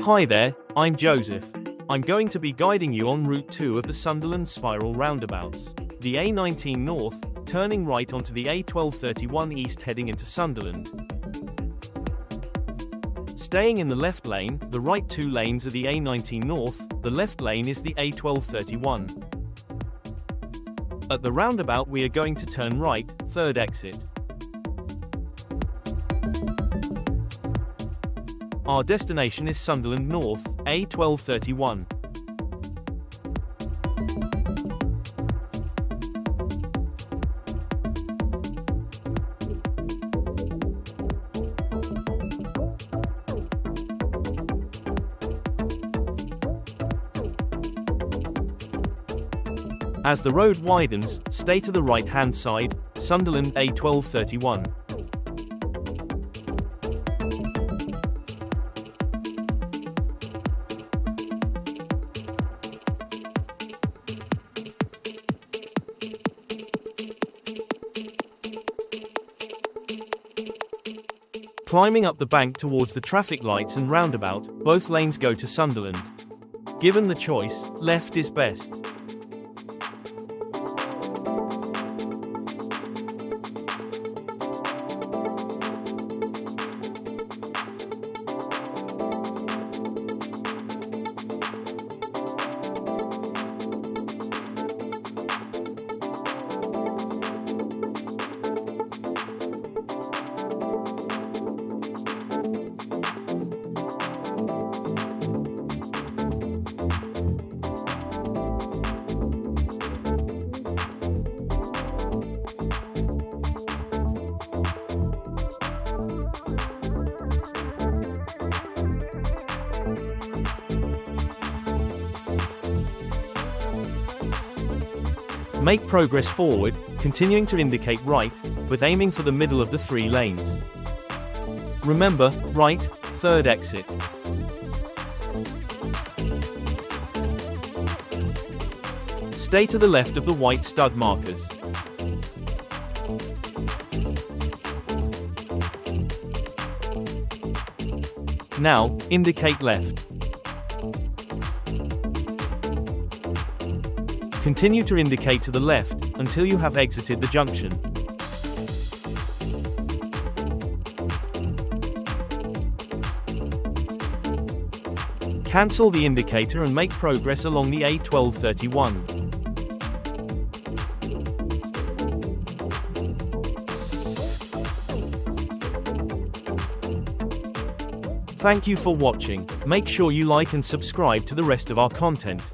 Hi there, I'm Joseph. I'm going to be guiding you on Route 2 of the Sunderland spiral roundabouts. The A19 North, turning right onto the A1231 East heading into Sunderland. Staying in the left lane, the right two lanes are the A19 North, the left lane is the A1231. At the roundabout we are going to turn right, third exit. Our destination is Sunderland North, A1231. As the road widens, stay to the right-hand side, Sunderland A1231. Climbing up the bank towards the traffic lights and roundabout, both lanes go to Sunderland. Given the choice, left is best. Make progress forward, continuing to indicate right, but aiming for the middle of the three lanes. Remember, right, third exit. Stay to the left of the white stud markers. Now, indicate left. Continue to indicate to the left, until you have exited the junction. Cancel the indicator and make progress along the A1231. Thank you for watching. Make sure you like and subscribe to the rest of our content.